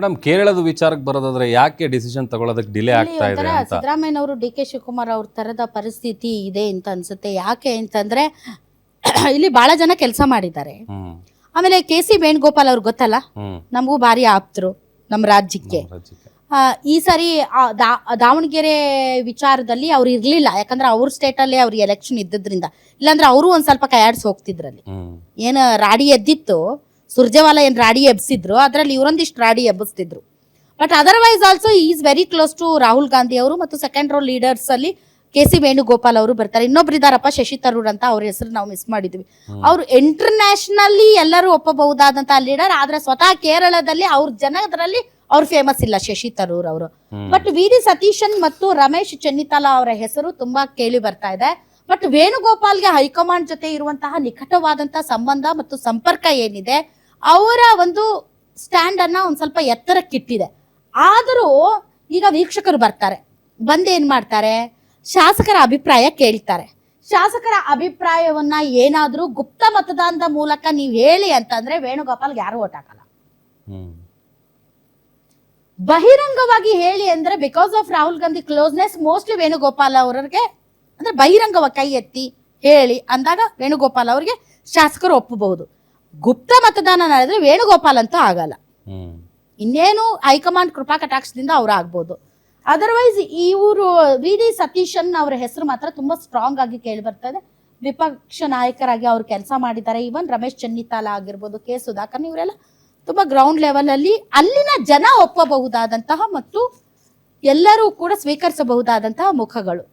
Madam, ಕೇರಳದ ವಿಚಾರಕ್ಕೆ ಬರೋದಾದ್ರೆ ಯಾಕೆ ಡಿಸಿಷನ್ ತಗೊಳ್ಳೋದಕ್ಕೆ ಡಿಲೇ ಆಗ್ತಾ ಇದೆ ಅಂತ ಸಿದ್ದರಾಮಯ್ಯನವರು ಡಿ ಕೆ ಶಿವಕುಮಾರ್ ಅವ್ರ ತರದ ಪರಿಸ್ಥಿತಿ ಇದೆ ಅಂತ ಅನ್ಸುತ್ತೆ. ಯಾಕೆ ಅಂತಂದ್ರೆ ಇಲ್ಲಿ ಬಹಳ ಜನ ಕೆಲಸ ಮಾಡಿದ್ದಾರೆ. ಹ್ಮ್ ಆಮೇಲೆ ಕೆ ಸಿ ವೇಣುಗೋಪಾಲ್ ಅವ್ರಿಗೆ ಗೊತ್ತಲ್ಲ, ಹ್ಮ್ ನಮಗೂ ಭಾರಿ ಆಪ್ತರು ನಮ್ಮ ರಾಜ್ಯಕ್ಕೆ. ರಾಜ್ಯಕ್ಕೆ. ಈ ಸರಿ ದಾವಣಗೆರೆ ವಿಚಾರದಲ್ಲಿ ಅವ್ರು ಇರ್ಲಿಲ್ಲ, ಯಾಕಂದ್ರೆ ಅವ್ರ ಸ್ಟೇಟ್ ಅಲ್ಲೇ ಅವ್ರಿಗೆ ಎಲೆಕ್ಷನ್ ಇದ್ದದ್ರಿಂದ. ಇಲ್ಲಾಂದ್ರೆ ಅವರು ಒಂದ್ ಸ್ವಲ್ಪ ಕೈಯಾಡ್ಸಿ ಹೋಗ್ತಿದ್ರಲ್ಲಿ. ಹ್ಮ್ ಏನ್ ರಾಡಿ ಎದ್ದಿತ್ತು, ಸುರ್ಜೇವಾಲಾ ಏನ್ ರಾಡಿ ಎಬ್ಸಿದ್ರು, ಅದ್ರಲ್ಲಿ ಇವರೊಂದಿಷ್ಟು ರಾಡಿ ಎಬ್ಬಿಸ್ತಿದ್ರು. But otherwise also is very close to Rahul Gandhi ಅವರು. ಮತ್ತು ಸೆಕೆಂಡ್ ರೋ ಲೀಡರ್ಸ್ ಅಲ್ಲಿ ಕೆ ಸಿ ವೇಣುಗೋಪಾಲ್ ಅವರು ಬರ್ತಾರೆ. ಇನ್ನೊಬ್ರು ಇದಾರಪ್ಪ, ಶಶಿ ತರೂರ್ ಅಂತ, ಅವ್ರ ಹೆಸರು ನಾವು ಮಿಸ್ ಮಾಡಿದ್ವಿ. ಅವ್ರು ಇಂಟರ್ನ್ಯಾಷನಲಿ ಎಲ್ಲರೂ ಒಪ್ಪಬಹುದಾದಂತ ಲೀಡರ್. ಆದ್ರೆ ಸ್ವತಃ ಕೇರಳದಲ್ಲಿ ಅವ್ರ ಜನರಲ್ಲಿ ಅವ್ರು ಫೇಮಸ್ ಇಲ್ಲ, ಶಶಿ ತರೂರ್ ಅವರು. ಬಟ್ ವಿ ಡಿ ಸತೀಶನ್ ಮತ್ತು ರಮೇಶ್ ಚೆನ್ನಿತಾಲಾ ಅವರ ಹೆಸರು ತುಂಬಾ ಕೇಳಿ ಬರ್ತಾ ಇದೆ. ಬಟ್ ವೇಣುಗೋಪಾಲ್ಗೆ ಹೈಕಮಾಂಡ್ ಜೊತೆ ಇರುವಂತಹ ನಿಕಟವಾದಂತಹ ಸಂಬಂಧ ಮತ್ತು ಸಂಪರ್ಕ ಏನಿದೆ, ಅವರ ಒಂದು ಸ್ಟ್ಯಾಂಡ್ ಅನ್ನ ಒಂದ್ ಸ್ವಲ್ಪ ಎತ್ತರಕ್ಕಿಟ್ಟಿದೆ. ಆದರೂ ಈಗ ವೀಕ್ಷಕರು ಬರ್ತಾರೆ, ಬಂದೇನ್ ಮಾಡ್ತಾರೆ, ಶಾಸಕರ ಅಭಿಪ್ರಾಯ ಕೇಳ್ತಾರೆ. ಶಾಸಕರ ಅಭಿಪ್ರಾಯವನ್ನ ಏನಾದ್ರೂ ಗುಪ್ತ ಮತದಾನದ ಮೂಲಕ ನೀವು ಹೇಳಿ ಅಂತಂದ್ರೆ ವೇಣುಗೋಪಾಲ್ಗೆ ಯಾರು ಓಟ್ ಹಾಕಲ್ಲ. ಬಹಿರಂಗವಾಗಿ ಹೇಳಿ ಅಂದ್ರೆ because of Rahul Gandhi closeness, mostly Venugopal ಅವರಿಗೆ ಅಂದ್ರೆ ಬಹಿರಂಗವಾಗಿ ಕೈ ಎತ್ತಿ ಹೇಳಿ ಅಂದಾಗ ವೇಣುಗೋಪಾಲ್ ಅವರಿಗೆ ಶಾಸಕರು ಒಪ್ಪಬಹುದು. ಗುಪ್ತ ಮತದಾನ ನಡೆದ್ರೆ ವೇಣುಗೋಪಾಲ್ ಅಂತೂ ಆಗಲ್ಲ. ಇನ್ನೇನು ಹೈಕಮಾಂಡ್ ಕೃಪಾ ಕಟಾಕ್ಷದಿಂದ ಅವ್ರು ಆಗ್ಬೋದು. ಅದರ್ವೈಸ್ ಇವರು ವಿ ಡಿ ಸತೀಶನ್ ಅವರ ಹೆಸರು ಮಾತ್ರ ತುಂಬಾ ಸ್ಟ್ರಾಂಗ್ ಆಗಿ ಕೇಳಿ ಬರ್ತಾ ಇದೆ. ವಿಪಕ್ಷ ನಾಯಕರಾಗಿ ಅವ್ರು ಕೆಲಸ ಮಾಡಿದ್ದಾರೆ. ಈವನ್ ರಮೇಶ್ ಚೆನ್ನಿತಾಲಾ ಆಗಿರ್ಬೋದು, ಕೆ ಸುಧಾಕರ್, ಇವರೆಲ್ಲ ತುಂಬಾ ಗ್ರೌಂಡ್ ಲೆವೆಲ್ ಅಲ್ಲಿ ಅಲ್ಲಿನ ಜನ ಒಪ್ಪಬಹುದಾದಂತಹ ಮತ್ತು ಎಲ್ಲರೂ ಕೂಡ ಸ್ವೀಕರಿಸಬಹುದಾದಂತಹ ಮುಖಗಳು.